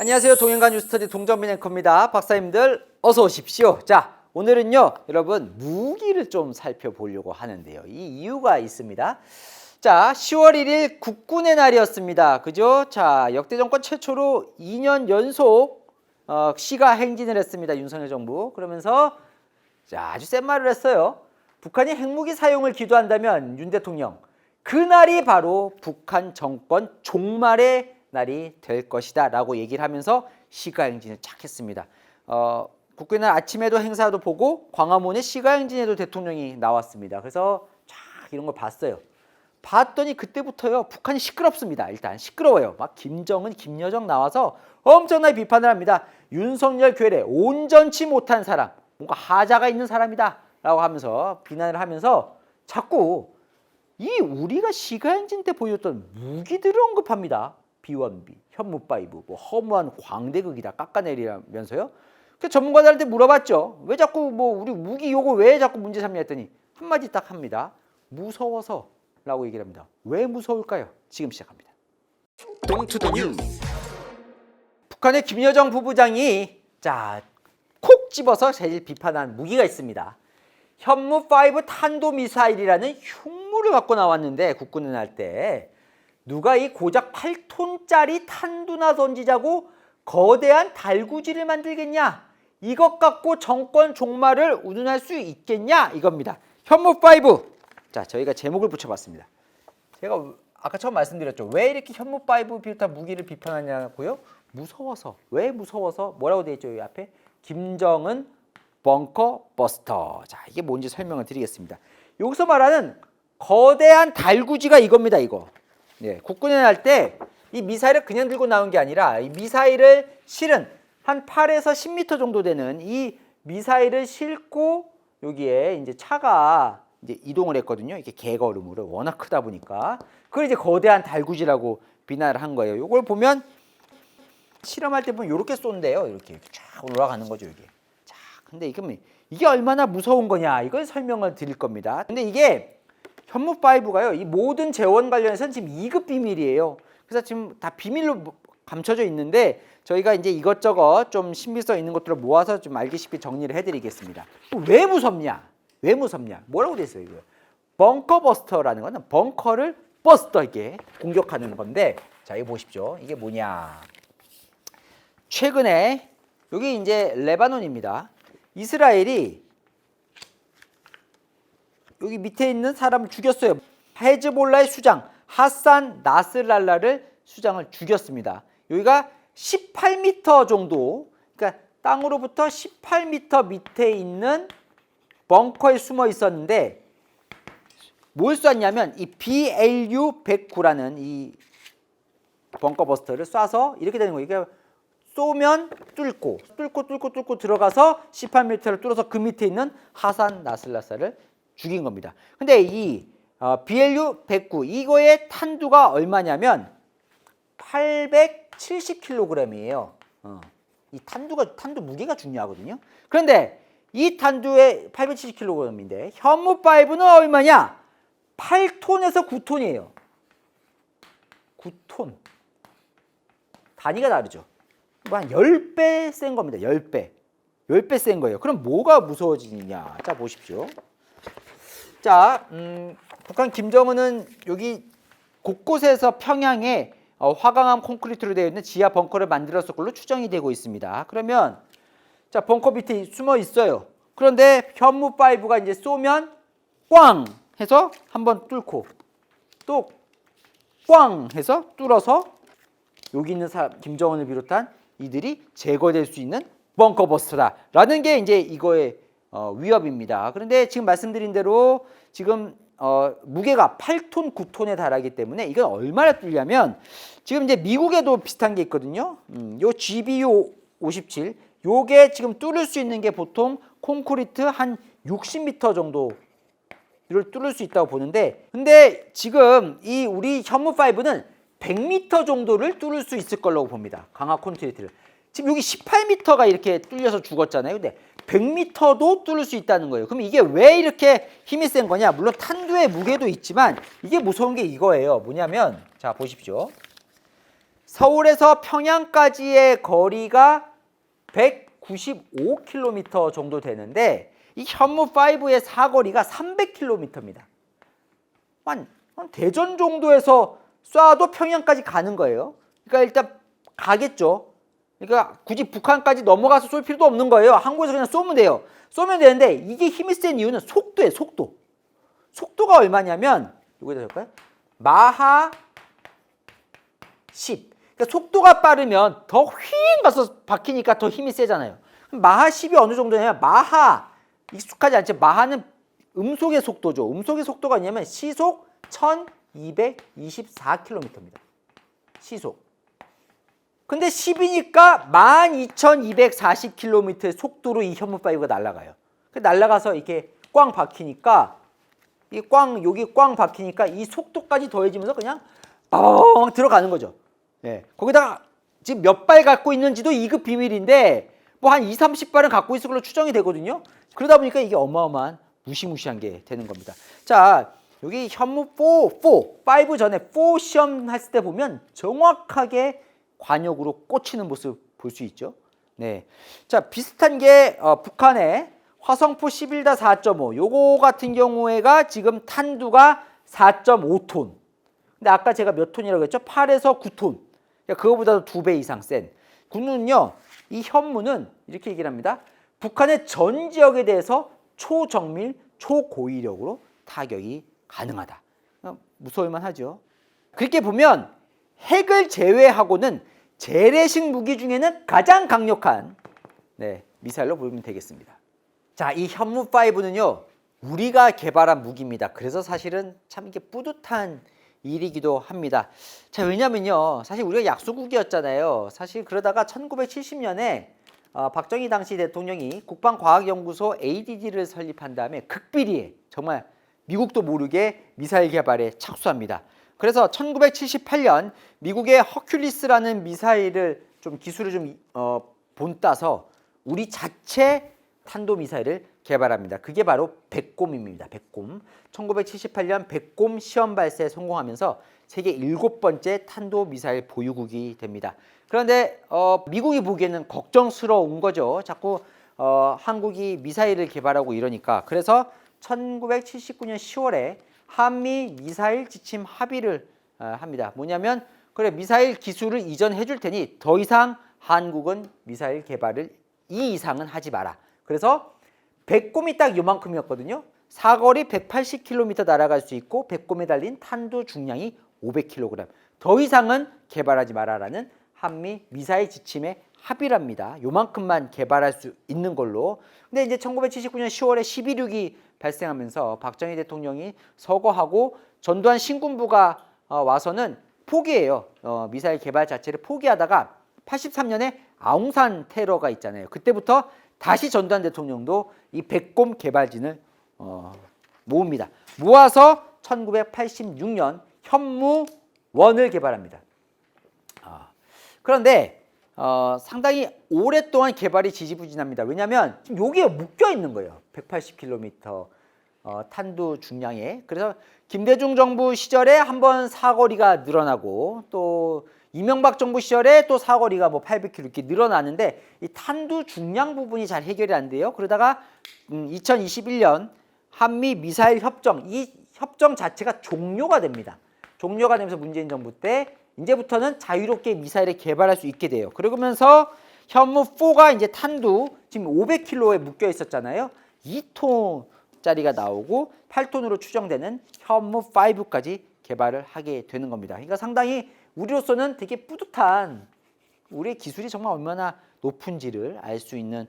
안녕하세요. 동행관 뉴스터디 동정민 앵커입니다. 박사님들 어서 오십시오. 자, 오늘은요 여러분 무기를 좀 살펴보려고 하는데요. 이 이유가 있습니다. 자, 10월 1일 국군의 날이었습니다. 그죠? 자, 역대 정권 최초로 2년 연속 시가 행진을 했습니다. 윤석열 정부. 그러면서 자, 아주 센 말을 했어요. 북한이 핵무기 사용을 기도한다면 윤 대통령, 그날이 바로 북한 정권 종말의 날이 될 것이다 라고 얘기를 하면서 시가행진을 착 했습니다. 국군의 날 아침에도 행사도 보고 광화문에 시가행진에도 대통령이 나왔습니다. 그래서 쫙 이런 걸 봤어요. 봤더니 그때부터요 북한이 시끄럽습니다. 일단 시끄러워요. 막 김정은, 김여정 나와서 엄청나게 비판을 합니다. 윤석열 괴뢰 온전치 못한 사람, 뭔가 하자가 있는 사람이다 라고 하면서 비난을 하면서 자꾸 이 우리가 시가행진 때 보여줬던 무기들을 언급합니다. B1B, 현무5, 뭐 허무한 광대극이다 깎아내리면서요. 그 전문가들한테 물어봤죠. 왜 자꾸 뭐 우리 무기 요거 왜 자꾸 문제 삼냐 했더니 한마디 딱 합니다. 무서워서 라고 얘기를 합니다. 왜 무서울까요? 지금 시작합니다. 동투더 뉴스. 북한의 김여정 부부장이 자, 콕 집어서 제일 비판한 무기가 있습니다. 현무5 탄도미사일이라는 흉무를 갖고 나왔는데 국군을 할 때 누가 이 고작 8톤짜리 탄두나 던지자고 거대한 달구지를 만들겠냐? 이것 갖고 정권 종말을 운운할 수 있겠냐? 이겁니다. 현무5. 자, 저희가 제목을 붙여봤습니다. 제가 아까 처음 말씀드렸죠. 왜 이렇게 현무5 비롯한 무기를 비판하냐고요? 무서워서. 왜 무서워서? 뭐라고 되어 있죠? 이 앞에? 김정은 벙커 버스터. 자, 이게 뭔지 설명을 드리겠습니다. 여기서 말하는 거대한 달구지가 이겁니다. 이거. 네, 국군에 할 때 이 미사일을 그냥 들고 나온 게 아니라 이 미사일을 실은 한 8에서 10m 정도 되는 이 미사일을 싣고 여기에 이제 차가 이제 이동을 했거든요. 이게 개걸음으로 워낙 크다 보니까 그걸 이제 거대한 달구지라고 비난을 한 거예요. 이걸 보면 실험할 때 보면 이렇게 쏜대요. 이렇게 쫙 올라가는 거죠, 이게. 자, 근데 이게 얼마나 무서운 거냐 이걸 설명을 드릴 겁니다. 근데 이게 현무5가요. 이 모든 재원 관련해서는 지금 2급 비밀이에요. 그래서 지금 다 비밀로 감춰져 있는데 저희가 이제 이것저것 좀 신비성 있는 것들을 모아서 좀 알기 쉽게 정리를 해드리겠습니다. 왜 무섭냐? 왜 무섭냐? 뭐라고 돼 있어요, 이거? 벙커 버스터라는 거는 벙커를 버스터에게 공격하는 건데 자, 이거 보십시오. 이게 뭐냐? 최근에 여기 이제 레바논입니다. 이스라엘이 여기 밑에 있는 사람을 죽였어요. 헤즈볼라의 수장 하산 나스랄라를 수장을 죽였습니다. 여기가 18m 정도, 그러니까 땅으로부터 18m 밑에 있는 벙커에 숨어 있었는데 뭘 쐈냐면 이 BLU-109라는 이 벙커 버스터를 쏴서 이렇게 되는 거예요. 이게 쏘면 뚫고 들어가서 18m를 뚫어서 그 밑에 있는 하산 나슬라사를 죽인 겁니다. 근데 이 BLU-109 이거의 탄두가 얼마냐면 870kg이에요. 이 탄두 무게가 중요하거든요. 그런데 이 탄두의 870kg인데 현무5는 얼마냐? 8톤에서 9톤이에요. 9톤. 단위가 다르죠. 뭐 한 10배 센 겁니다. 10배. 10배 센 거예요. 그럼 뭐가 무서워지느냐? 자, 보십시오. 자, 북한 김정은은 여기 곳곳에서 평양에 화강암 콘크리트로 되어 있는 지하 벙커를 만들었을 걸로 추정이 되고 있습니다. 그러면 자, 벙커 밑에 숨어 있어요. 그런데 현무5가 이제 쏘면 꽝 해서 한번 뚫고 또 꽝 해서 뚫어서 여기 있는 사람 김정은을 비롯한 이들이 제거될 수 있는 벙커 버스터다라는 게 이제 이거의 위협입니다. 그런데 지금 말씀드린 대로 지금 무게가 8톤, 9톤에 달하기 때문에 이건 얼마나 뚫냐면 지금 이제 미국에도 비슷한 게 있거든요. 요 GBU-57 요게 지금 뚫을 수 있는 게 보통 콘크리트 한 60m 정도를 뚫을 수 있다고 보는데 근데 지금 이 우리 현무5는 100m 정도를 뚫을 수 있을 거라고 봅니다. 강화 콘크리트를. 지금 여기 18m가 이렇게 뚫려서 죽었잖아요. 근데 100m도 뚫을 수 있다는 거예요. 그럼 이게 왜 이렇게 힘이 센 거냐? 물론 탄두의 무게도 있지만 이게 무서운 게 이거예요. 뭐냐면 자, 보십시오. 서울에서 평양까지의 거리가 195km 정도 되는데 이 현무5의 사거리가 300km입니다. 한 대전 정도에서 쏴도 평양까지 가는 거예요. 그러니까 일단 가겠죠. 그러니까 굳이 북한까지 넘어가서 쏠 필요도 없는 거예요. 한국에서 그냥 쏘면 돼요. 쏘면 되는데 이게 힘이 센 이유는 속도예요. 속도. 속도가 얼마냐면 이거에다 적을까요? 마하 10. 그러니까 속도가 빠르면 더 휙 가서 박히니까 더 힘이 세잖아요. 마하 10이 어느 정도냐면 마하 익숙하지 않죠. 마하는 음속의 속도죠. 음속의 속도가 뭐냐면 시속 1224km입니다. 시속. 근데 10이니까 12240km의 속도로 이 현무5가 날아가요. 날아가서 이렇게 꽝 박히니까 여기 꽝 박히니까 이 속도까지 더해지면서 그냥 뻥 들어가는 거죠. 네. 거기다가 지금 몇 발 갖고 있는지도 2급 비밀인데 뭐 한 2, 30발은 갖고 있을 걸로 추정이 되거든요. 그러다 보니까 이게 어마어마한 무시무시한 게 되는 겁니다. 자, 여기 현무 5 전에 4 시험 했을 때 보면 정확하게 관역으로 꽂히는 모습 볼 수 있죠. 네. 자, 비슷한 게 북한의 화성포 11-4.5 요거 같은 경우에가 지금 탄두가 4.5톤. 근데 아까 제가 몇 톤이라고 했죠? 8에서 9톤. 그러니까 그거보다도 2배 이상 센. 군은요, 이 현무는 이렇게 얘기를 합니다. 북한의 전 지역에 대해서 초정밀, 초고위력으로 타격이 가능하다. 무서울만 하죠. 그렇게 보면 핵을 제외하고는 재래식 무기 중에는 가장 강력한 미사일로 보면 되겠습니다. 자, 이 현무5는요, 우리가 개발한 무기입니다. 그래서 사실은 참 이게 뿌듯한 일이기도 합니다. 자, 왜냐면요, 사실 우리가 약소국이었잖아요. 사실 그러다가 1970년에 박정희 당시 대통령이 국방과학연구소 ADD를 설립한 다음에 극비리에 정말 미국도 모르게 미사일 개발에 착수합니다. 그래서 1978년 미국의 허큘리스라는 미사일을 기술을 본따서 우리 자체 탄도미사일을 개발합니다. 그게 바로 백곰입니다. 백곰. 1978년 백곰 시험 발사에 성공하면서 세계 7번째 탄도미사일 보유국이 됩니다. 그런데 미국이 보기에는 걱정스러운 거죠. 자꾸 한국이 미사일을 개발하고 이러니까. 그래서 1979년 10월에 한미 미사일 지침 합의를 합니다. 뭐냐면 그래, 미사일 기술을 이전해 줄 테니 더 이상 한국은 미사일 개발을 이 이상은 하지 마라. 그래서 백곰이 딱 요만큼이었거든요. 사거리 180km 날아갈 수 있고 백곰에 달린 탄두 중량이 500kg. 더 이상은 개발하지 마라라는 한미 미사일 지침의 합의랍니다. 요만큼만 개발할 수 있는 걸로. 근데 이제 1979년 10월에 11.6이 발생하면서 박정희 대통령이 서거하고 전두환 신군부가 와서는 포기해요. 미사일 개발 자체를 포기하다가 83년에 아웅산 테러가 있잖아요. 그때부터 다시 전두환 대통령도 이 백곰 개발진을 모읍니다. 모아서 1986년 현무1을 개발합니다. 그런데 상당히 오랫동안 개발이 지지부진합니다. 왜냐하면 지금 여기에 묶여 있는 거예요. 180km 탄두 중량에. 그래서 김대중 정부 시절에 한번 사거리가 늘어나고 또 이명박 정부 시절에 또 사거리가 뭐 800km 이렇게 늘어나는데 이 탄두 중량 부분이 잘 해결이 안 돼요. 그러다가 2021년 한미 미사일 협정, 이 협정 자체가 종료가 됩니다. 종료가 되면서 문재인 정부 때 이제부터는 자유롭게 미사일을 개발할 수 있게 돼요. 그러면서 현무4가 이제 탄두 지금 500kg에 묶여 있었잖아요. 2톤짜리가 나오고 8톤으로 추정되는 현무5까지 개발을 하게 되는 겁니다. 그러니까 상당히 우리로서는 되게 뿌듯한, 우리의 기술이 정말 얼마나 높은지를 알 수 있는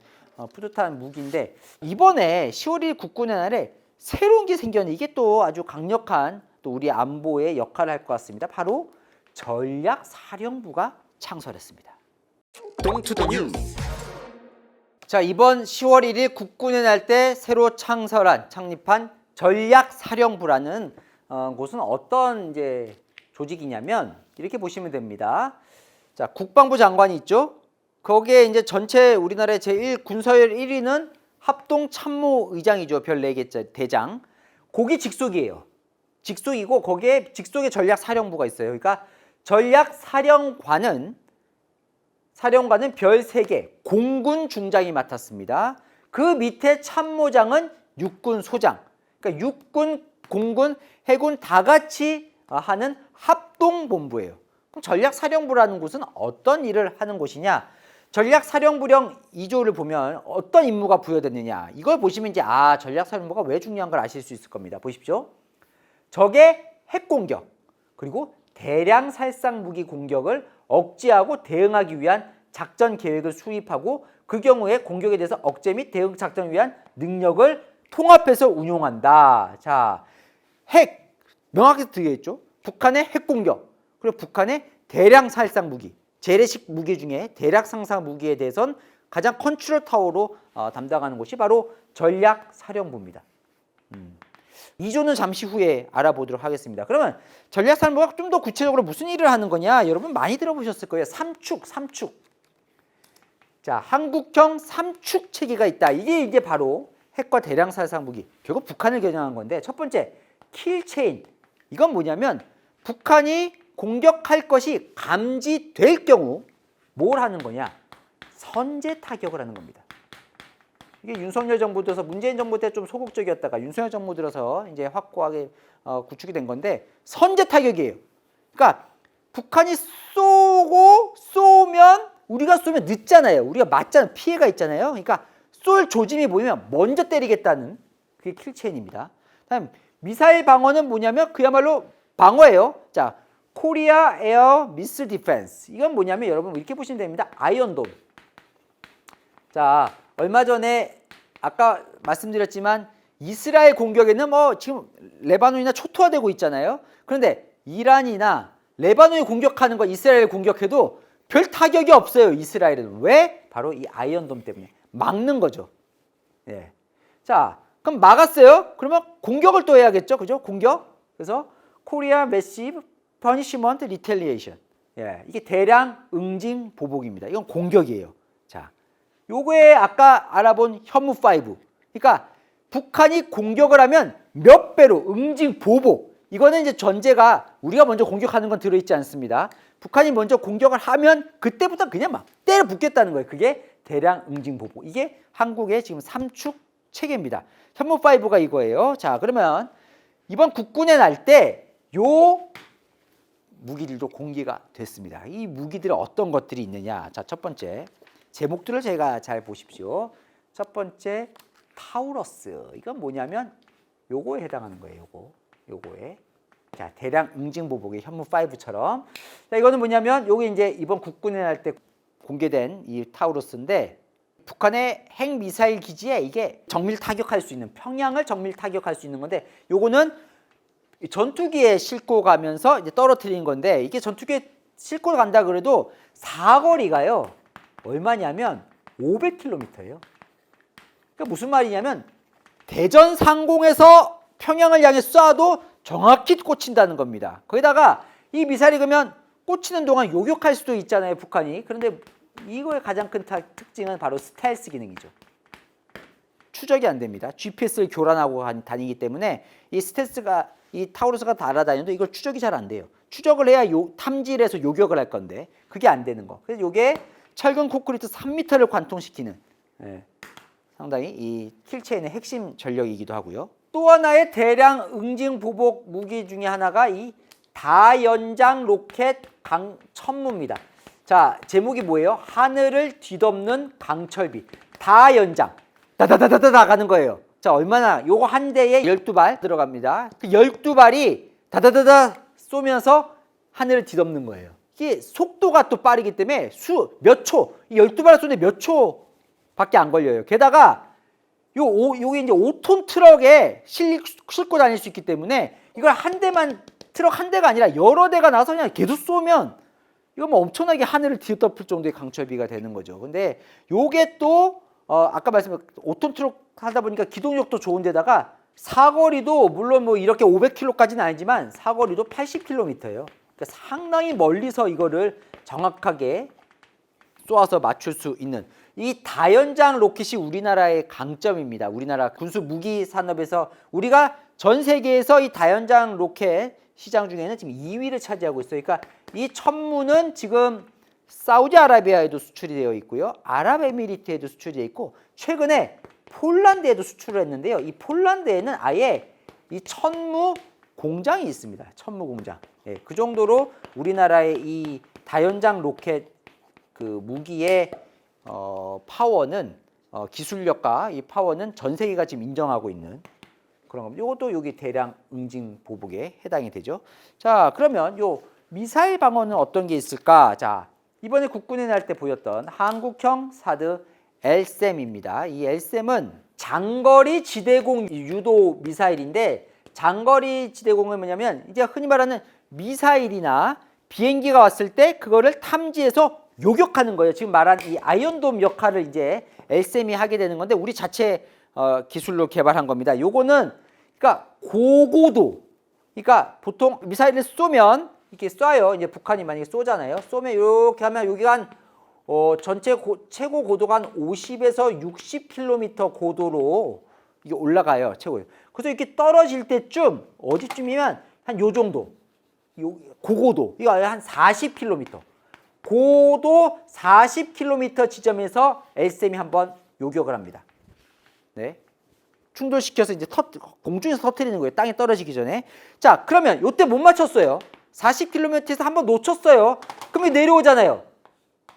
뿌듯한 무기인데, 이번에 10월 1일 국군의 날에 새로운 게 생겼는데 이게 또 아주 강력한 또 우리 안보의 역할을 할 것 같습니다. 바로 전략사령부가 창설했습니다. 동투더 뉴스. 자, 이번 10월 1일 국군의 날 때 새로 창립한 전략사령부라는 곳은 어떤 이제 조직이냐면 이렇게 보시면 됩니다. 자, 국방부 장관이 있죠. 거기에 이제 전체 우리나라의 제1 군서열 1위는 합동참모의장이죠. 별 4개 대장. 거기 직속이에요. 직속이고 거기에 직속의 전략사령부가 있어요. 그러니까 전략사령관은 별 3개, 공군 중장이 맡았습니다. 그 밑에 참모장은 육군 소장, 그러니까 육군, 공군, 해군 다 같이 하는 합동본부예요. 그럼 전략사령부라는 곳은 어떤 일을 하는 곳이냐? 전략사령부령 2조를 보면 어떤 임무가 부여됐느냐? 이걸 보시면 이제 전략사령부가 왜 중요한 걸 아실 수 있을 겁니다. 보십시오. 적의 핵공격, 그리고 대량 살상 무기 공격을 억제하고 대응하기 위한 작전 계획을 수립하고 그 경우에 공격에 대해서 억제 및 대응 작전을 위한 능력을 통합해서 운용한다. 자, 핵 명확히 들려있죠. 북한의 핵공격, 그리고 북한의 대량 살상 무기, 재래식 무기 중에 대량 살상 무기에 대해서는 가장 컨트롤 타워로 담당하는 곳이 바로 전략사령부입니다. 2조는 잠시 후에 알아보도록 하겠습니다. 그러면 전략사령부가 좀 더 구체적으로 무슨 일을 하는 거냐? 여러분 많이 들어보셨을 거예요. 삼축. 자, 한국형 삼축 체계가 있다. 이게 이제 바로 핵과 대량 살상 무기, 결국 북한을 겨냥한 건데, 첫 번째 킬체인. 이건 뭐냐면 북한이 공격할 것이 감지될 경우 뭘 하는 거냐? 선제 타격을 하는 겁니다. 이게 윤석열 정부 들어서 문재인 정부 때 좀 소극적이었다가 윤석열 정부 들어서 이제 확고하게 구축이 된 건데, 선제 타격이에요. 그러니까 북한이 쏘면 우리가 쏘면 늦잖아요. 우리가 맞잖아요. 피해가 있잖아요. 그러니까 쏠 조짐이 보이면 먼저 때리겠다는 그게 킬체인입니다. 다음 미사일 방어는 뭐냐면 그야말로 방어예요. 자, 코리아 에어 미스 디펜스. 이건 뭐냐면 여러분 이렇게 보시면 됩니다. 아이언돔. 자, 얼마 전에 아까 말씀드렸지만 이스라엘 공격에는 지금 레바논이나 초토화되고 있잖아요. 그런데 이란이나 레바논이 공격하는 거 이스라엘 공격해도 별 타격이 없어요. 이스라엘은. 왜? 바로 이 아이언돔 때문에 막는 거죠. 예. 자, 그럼 막았어요. 그러면 공격을 또 해야겠죠. 그죠? 공격. 그래서 코리아 매시브 퍼니시먼트 리텔리에이션. 예. 이게 대량 응징 보복입니다. 이건 공격이에요. 자, 요거에 아까 알아본 현무5. 그러니까 북한이 공격을 하면 몇 배로 응징 보복. 이거는 이제 전제가 우리가 먼저 공격하는 건 들어있지 않습니다. 북한이 먼저 공격을 하면 그때부터 그냥 막 때려 붙겠다는 거예요. 그게 대량 응징 보복. 이게 한국의 지금 삼축 체계입니다. 현무5가 이거예요. 자, 그러면 이번 국군의 날 때 요 무기들도 공개가 됐습니다. 이 무기들은 어떤 것들이 있느냐? 자, 첫 번째 제목들을 제가 잘 보십시오. 첫 번째 타우러스. 이건 뭐냐면 요거에 해당하는 거예요. 요거에. 자, 대량 응징 보복의 현무5처럼. 자, 이거는 뭐냐면 요게 이제 이번 국군의 날 때 공개된 이 타우러스인데, 북한의 핵 미사일 기지에 이게 정밀 타격할 수 있는, 평양을 정밀 타격할 수 있는 건데, 요거는 전투기에 싣고 가면서 이제 떨어뜨린 건데, 이게 전투기에 싣고 간다 그래도 사거리가요 얼마냐면 500km예요. 그러니까 무슨 말이냐면 대전 상공에서 평양을 향해 쏴도 정확히 꽂힌다는 겁니다. 거기다가 이 미사일이 그러면 꽂히는 동안 요격할 수도 있잖아요, 북한이. 그런데 이거의 가장 큰 특징은 바로 스텔스 기능이죠. 추적이 안 됩니다. GPS를 교란하고 다니기 때문에 이 스텔스가, 이 타우루스가 날아다녀도 이걸 추적이 잘 안 돼요. 추적을 해야 탐지를 해서 요격을 할 건데 그게 안 되는 거. 그래서 이게 철근 콘크리트 3m를 관통시키는, 상당히 이 킬체인의 핵심 전력이기도 하고요. 또 하나의 대량 응징 보복 무기 중에 하나가 이 다연장 로켓 강천무입니다. 자, 제목이 뭐예요? 하늘을 뒤덮는 강철비. 다연장. 다다다다다 나가는 거예요. 자, 얼마나, 요거 한 대에 12발 들어갑니다. 그 12발이 다다다다 쏘면서 하늘을 뒤덮는 거예요. 이게 속도가 또 빠르기 때문에 몇 초, 이 12발을 쏘는데 몇 초밖에 안 걸려요. 게다가 요게 이제 5톤 트럭에 싣고 다닐 수 있기 때문에 이걸 한 대만, 트럭 한 대가 아니라 여러 대가 나서 그냥 계속 쏘면 이거 뭐 엄청나게 하늘을 뒤덮을 정도의 강철비가 되는 거죠. 근데 요게 또 아까 말씀드린 5톤 트럭 하다 보니까 기동력도 좋은데다가 사거리도 물론 뭐 이렇게 500km까지는 아니지만 사거리도 80km예요. 그러니까 상당히 멀리서 이거를 정확하게 쏘아서 맞출 수 있는 이 다연장 로켓이 우리나라의 강점입니다. 우리나라 군수 무기 산업에서 우리가 전 세계에서 이 다연장 로켓 시장 중에는 지금 2위를 차지하고 있어요. 그러니까 이 천무는 지금 사우디아라비아에도 수출이 되어 있고요. 아랍에미리트에도 수출이 되어 있고 최근에 폴란드에도 수출을 했는데요. 이 폴란드에는 아예 이 천무 공장이 있습니다. 천무 공장. 예, 그 정도로 우리나라의 이 다연장 로켓 그 무기의 파워는 기술력과 이 파워는 전 세계가 지금 인정하고 있는 그런 겁니다. 이것도 여기 대량 응징 보복에 해당이 되죠. 자, 그러면 요 미사일 방어는 어떤 게 있을까? 자, 이번에 국군에 날 때 보였던 한국형 사드 LSAM입니다. 이 LSAM은 장거리 지대공 유도 미사일인데 장거리 지대공은 뭐냐면 이제 흔히 말하는 미사일이나 비행기가 왔을 때 그거를 탐지해서 요격하는 거예요. 지금 말한 이 아이언돔 역할을 이제 LSAM이 하게 되는 건데 우리 자체 기술로 개발한 겁니다. 요거는 그러니까 고고도, 그러니까 보통 미사일을 쏘면 이렇게 쏴요. 이제 북한이 만약에 쏘잖아요. 쏘면 이렇게 하면 여기가 한 전체 최고 고도가 한 50에서 60km 고도로 이게 올라가요. 최고. 그래서 이렇게 떨어질 때쯤 어디쯤이면 한 요 정도, 고고도 이거 한 40km. 고도 40km 지점에서 LSAM이 한번 요격을 합니다. 네. 충돌시켜서 이제 공중에서 터뜨리는 거예요. 땅에 떨어지기 전에. 자, 그러면 요때 못 맞췄어요. 40km에서 한번 놓쳤어요. 그러면 내려오잖아요.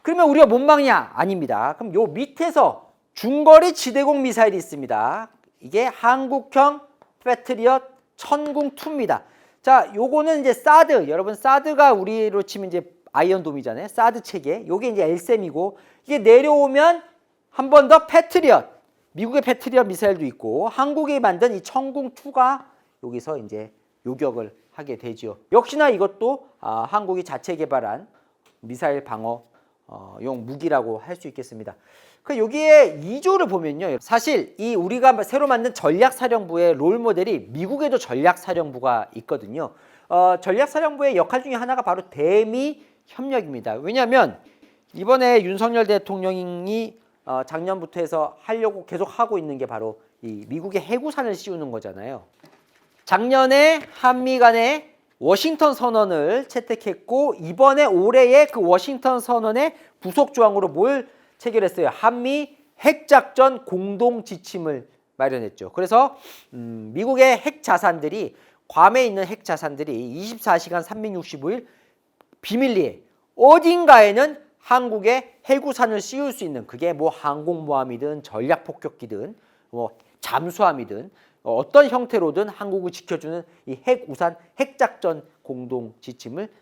그러면 우리가 못 막냐? 아닙니다. 그럼 요 밑에서 중거리 지대공 미사일이 있습니다. 이게 한국형 패트리엇 천궁2입니다. 자, 요거는 이제 사드, 여러분 사드가 우리로 치면 이제 아이언돔이잖아요. 사드 체계. 요게 이제 LSAM이고 이게 내려오면 한 번 더 패트리엇, 미국의 패트리엇 미사일도 있고 한국이 만든 이 천궁2가 여기서 이제 요격을 하게 되죠. 역시나 이것도 한국이 자체 개발한 미사일 방어용 무기라고 할 수 있겠습니다. 그 여기에 2조를 보면요. 사실 이 우리가 새로 만든 전략사령부의 롤 모델이 미국에도 전략사령부가 있거든요. 전략사령부의 역할 중에 하나가 바로 대미 협력입니다. 왜냐하면 이번에 윤석열 대통령이 작년부터 해서 하려고 계속 하고 있는 게 바로 이 미국의 해구산을 씌우는 거잖아요. 작년에 한미 간의 워싱턴 선언을 채택했고 이번에 올해의 그 워싱턴 선언의 부속 조항으로 뭘 체결했어요? 한미 핵작전 공동 지침을 마련했죠. 그래서 미국의 핵 자산들이 괌에 있는 핵 자산들이 24시간 365일 비밀리에 어딘가에는 한국의 해구산을 씌울 수 있는 그게 뭐 항공모함이든 전략폭격기든 뭐 잠수함이든 어떤 형태로든 한국을 지켜주는 이 핵우산 핵작전 공동 지침을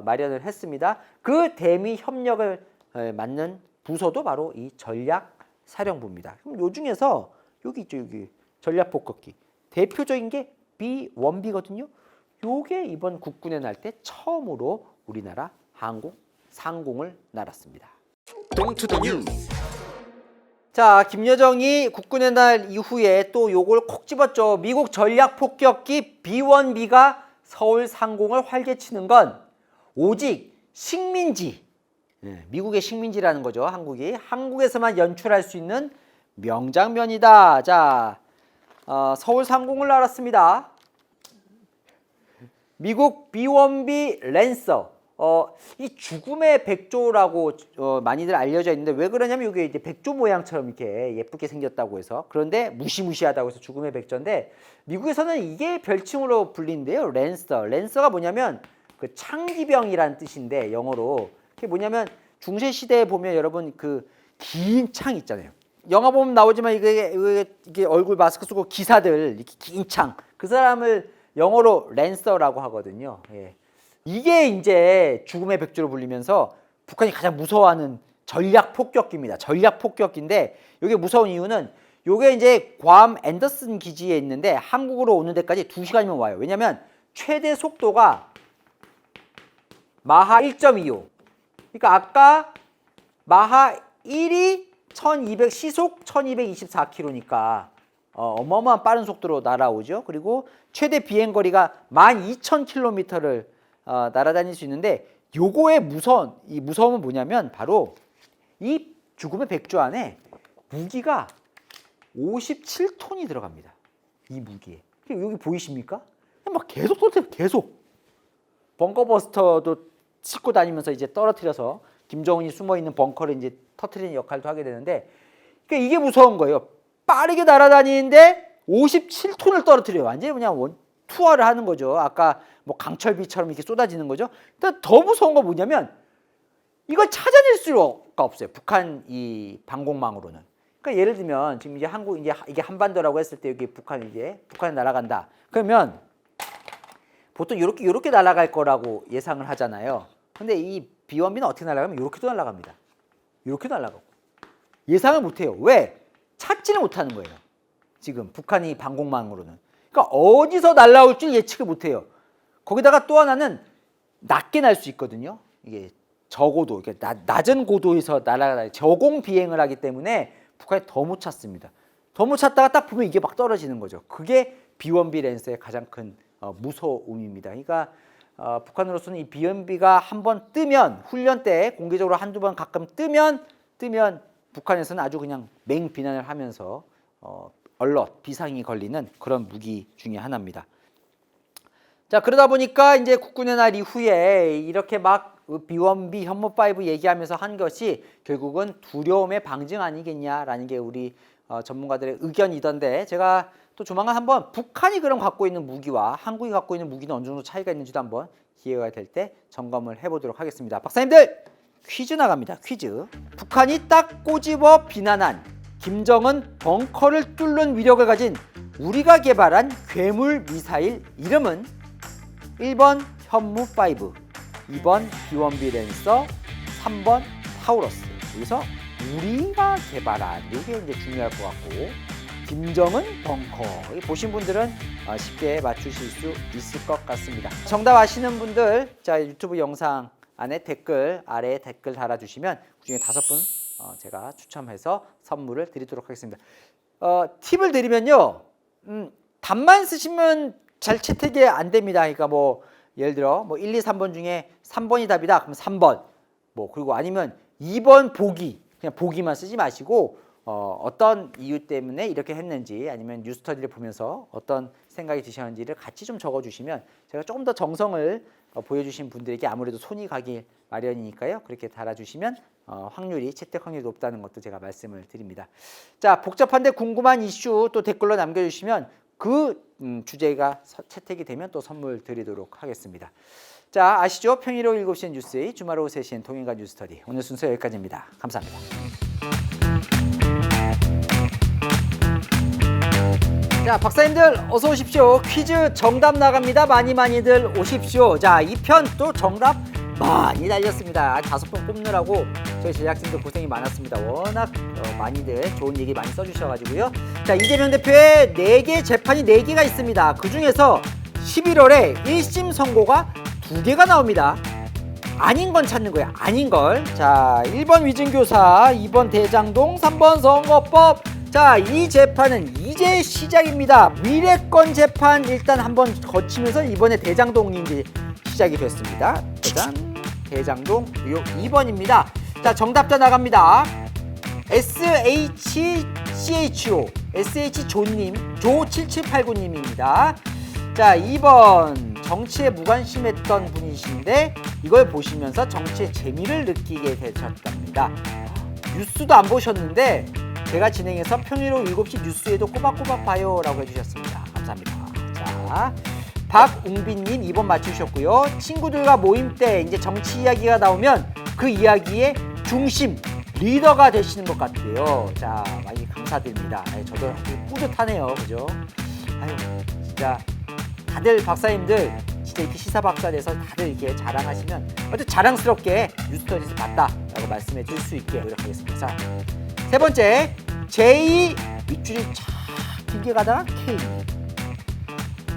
마련을 했습니다. 그 대미 협력을 맡는 부서도 바로 이 전략사령부입니다. 그럼 요 중에서 여기 있죠, 여기 전략폭격기 대표적인 게 B-1B거든요. 요게 이번 국군에 날 때 처음으로 우리나라 상공을 날았습니다. 동투더 뉴스. 자, 김여정이 국군의 날 이후에 또 요걸 콕 집었죠. 미국 전략폭격기 B-1B가 서울 상공을 활개치는 건 오직 식민지, 미국의 식민지라는 거죠. 한국에서만 연출할 수 있는 명장면이다. 자, 서울 상공을 날았습니다. 미국 B-1B 랜서. 이 죽음의 백조라고 많이들 알려져 있는데 왜 그러냐면 이게 이제 백조 모양처럼 이렇게 예쁘게 생겼다고 해서, 그런데 무시무시하다고 해서 죽음의 백조인데 미국에서는 이게 별칭으로 불리는데요. 랜서가 뭐냐면 그 창기병이라는 뜻인데 영어로 그게 뭐냐면 중세 시대에 보면 여러분 그 긴 창 있잖아요. 영화 보면 나오지만 이게 얼굴 마스크 쓰고 기사들 이렇게 긴 창, 그 사람을 영어로 랜서라고 하거든요. 예. 이게 이제 죽음의 백조로 불리면서 북한이 가장 무서워하는 전략 폭격기입니다. 전략 폭격기인데 이게 무서운 이유는 이게 이제 괌 앤더슨 기지에 있는데 한국으로 오는 데까지 2시간이면 와요. 왜냐면 최대 속도가 마하 1.25. 그러니까 아까 마하 1이 1200 시속 1224km니까 어마어마한 빠른 속도로 날아오죠. 그리고 최대 비행 거리가 12,000km를 날아다닐 수 있는데 요거의 무서움은 뭐냐면 바로 이 죽음의 백조 안에 무기가 57톤이 들어갑니다. 이 무기에. 여기 보이십니까? 막 계속 쏟아요. 계속. 벙커버스터도 싣고 다니면서 이제 떨어뜨려서 김정은이 숨어 있는 벙커를 이제 터뜨리는 역할도 하게 되는데, 그러니까 이게 무서운 거예요. 빠르게 날아다니는데 57톤을 떨어뜨려요. 완전히 그냥 투하를 하는 거죠. 아까 뭐 강철비처럼 이렇게 쏟아지는 거죠. 근데 더 무서운 건 뭐냐면 이걸 찾아낼 수가 없어요. 북한 이 방공망으로는. 그러니까 예를 들면 지금 이제 한국 이제 이게 한반도라고 했을 때 여기 북한이 날아간다. 그러면 보통 이렇게 날아갈 거라고 예상을 하잖아요. 근데 이 B1B는 어떻게 날아가면 이렇게도 날아갑니다. 이렇게도 날아가고. 예상을 못 해요. 왜? 찾지를 못하는 거예요. 지금 북한이 방공망으로는. 그러니까 어디서 날아올 줄 예측을 못 해요. 거기다가 또 하나는 낮게 날 수 있거든요. 이게 저고도, 낮은 고도에서 날아가다 저공 비행을 하기 때문에 북한이 더 못 찾습니다. 더 못 찾다가 딱 보면 이게 막 떨어지는 거죠. 그게 B1B 랜서의 가장 큰 무서움입니다. 그러니까 북한으로서는 이 B1B가 한번 뜨면 훈련 때 공개적으로 한두 번 가끔 뜨면 북한에서는 아주 그냥 맹비난을 하면서 얼럿 비상이 걸리는 그런 무기 중에 하나입니다. 자, 그러다 보니까 이제 국군의 날 이후에 이렇게 막 B1B 현무5 얘기하면서 한 것이 결국은 두려움의 방증 아니겠냐라는 게 우리 전문가들의 의견이던데, 제가 또 조만간 한번 북한이 그럼 갖고 있는 무기와 한국이 갖고 있는 무기는 어느 정도 차이가 있는지도 한번 기회가 될 때 점검을 해보도록 하겠습니다. 박사님들, 퀴즈 나갑니다. 퀴즈. 북한이 딱 꼬집어 비난한 김정은 벙커를 뚫는 위력을 가진 우리가 개발한 괴물 미사일 이름은 1번 현무5, 2번 B1B 랜서, 3번 타우러스. 여기서 우리가 개발한, 이게 이제 중요할 것 같고, 김정은 벙커. 보신 분들은 쉽게 맞추실 수 있을 것 같습니다. 정답 아시는 분들, 자, 유튜브 영상 안에 아래에 댓글 달아주시면 그중에 5분 제가 추첨해서 선물을 드리도록 하겠습니다. 팁을 드리면요, 답만 쓰시면 잘 채택이 안 됩니다. 그러니까 뭐 예를 들어 뭐 1, 2, 3번 중에 3번이 답이다. 그럼 3번. 뭐 그리고 아니면 2번 보기. 그냥 보기만 쓰지 마시고 어떤 이유 때문에 이렇게 했는지, 아니면 뉴스터디를 보면서 어떤 생각이 드셨는지를 같이 좀 적어주시면 제가 조금 더 정성을 보여주신 분들에게 아무래도 손이 가기 마련이니까요. 그렇게 달아주시면 채택 확률이 높다는 것도 제가 말씀을 드립니다. 자, 복잡한데 궁금한 이슈 또 댓글로 남겨주시면 그 주제가 채택이 되면 또 선물 드리도록 하겠습니다. 자, 아시죠? 평일 오후 7시엔 뉴스데이, 주말 오후 3시엔 통일과 뉴스터디. 오늘 순서 여기까지입니다. 감사합니다. 자, 박사님들 어서 오십시오. 퀴즈 정답 나갑니다. 많이들 오십시오. 자, 이 편 또 정답 많이 달렸습니다. 5분 뽑느라고 저희 제작진들 고생이 많았습니다. 워낙 많이들 좋은 얘기 많이 써주셔가지고요. 자, 이재명 대표의 4개 재판이 4개가 있습니다. 그 중에서 11월에 1심 선고가 2개가 나옵니다. 아닌 건 찾는 거예요. 아닌 걸. 자, 1번 위증교사, 2번 대장동, 3번 선거법. 자, 이 재판은 이제 시작입니다. 미래권 재판 일단 한번 거치면서 이번에 대장동이 이제 시작이 됐습니다. 짜잔, 대장동 의혹 2번입니다. 자, 정답자 나갑니다. SHCHO 조7789님입니다. 자, 2번 정치에 무관심했던 분이신데 이걸 보시면서 정치의 재미를 느끼게 되셨답니다. 뉴스도 안 보셨는데 제가 진행해서 평일 오후 7시 뉴스에도 꼬박꼬박 봐요 라고 해주셨습니다. 감사합니다. 자, 박웅빈님 2번 맞추셨고요. 친구들과 모임 때 이제 정치 이야기가 나오면 그 이야기의 중심, 리더가 되시는 것 같아요. 자, 많이 감사드립니다. 저도 아주 뿌듯하네요. 그죠? 아유, 진짜 다들 박사님들 진짜 이렇게 시사 박사 돼서 다들 이렇게 자랑하시면 아주 자랑스럽게 뉴스터디에서 봤다라고 말씀해 줄 수 있게 노력하겠습니다. 자, 세 번째, J 밑줄이 쫙 길게 가다가 K.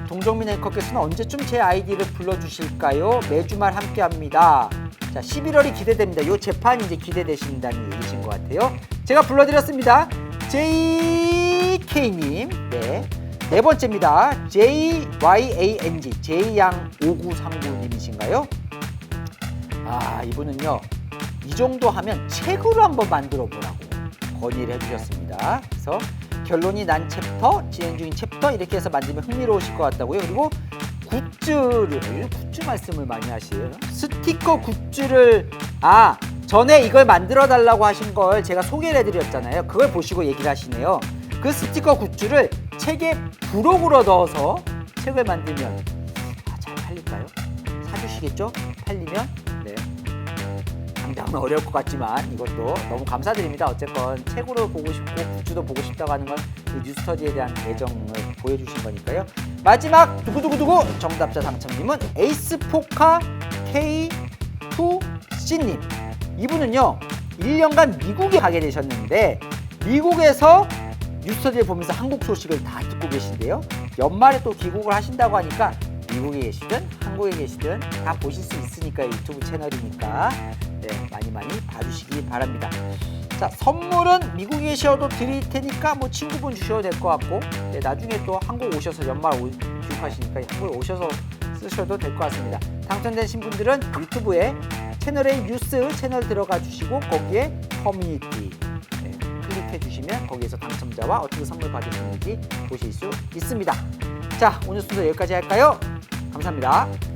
동정민 앵커께서는 언제쯤 제 아이디를 불러주실까요? 매주말 함께합니다. 자, 11월이 기대됩니다. 요 재판 이제 기대되신다는 얘기신 것 같아요. 제가 불러드렸습니다. JK님, 네. 네 번째입니다. JYANG, 제이양5939님이신가요? 아, 이분은요, 이 정도 하면 책으로 한번 만들어 보라고 건의를 해주셨습니다. 그래서 결론이 난 챕터, 진행 중인 챕터 이렇게 해서 만들면 흥미로우실 것 같다고요. 그리고 굿즈를 무슨 말씀을 많이 하시에요? 스티커 굿즈를 전에 이걸 만들어 달라고 하신 걸 제가 소개를 해드렸잖아요. 그걸 보시고 얘기를 하시네요. 그 스티커 굿즈를 책에 부록으로 넣어서 책을 만들면 잘 팔릴까요? 사주시겠죠? 팔리면 네. 당장은 어려울 것 같지만 이것도 너무 감사드립니다. 어쨌건 책으로 보고 싶고 굿즈도 보고 싶다고 하는 건 이 뉴스터디에 대한 애정을 보여주신 거니까요. 마지막 두구두구두구 정답자 당첨님은 에이스포카 K2C님. 이분은요 1년간 미국에 가게 되셨는데 미국에서 뉴스터디를 보면서 한국 소식을 다 듣고 계신데요. 연말에 또 귀국을 하신다고 하니까 미국에 계시든 한국에 계시든 다 보실 수 있으니까 유튜브 채널이니까 네, 많이 봐주시기 바랍니다. 자, 선물은 미국에 계셔도 드릴 테니까 뭐 친구분 주셔도 될 것 같고 네, 나중에 또 한국 오셔서 연말 귀국하시니까 한국에 오셔서 쓰셔도 될 것 같습니다. 당첨되신 분들은 유튜브에 채널의 뉴스 채널 들어가 주시고 거기에 커뮤니티 클릭해 주시면 거기에서 당첨자와 어떻게 선물 받을 수 있는지 보실 수 있습니다. 자, 오늘 순서 여기까지 할까요? 감사합니다.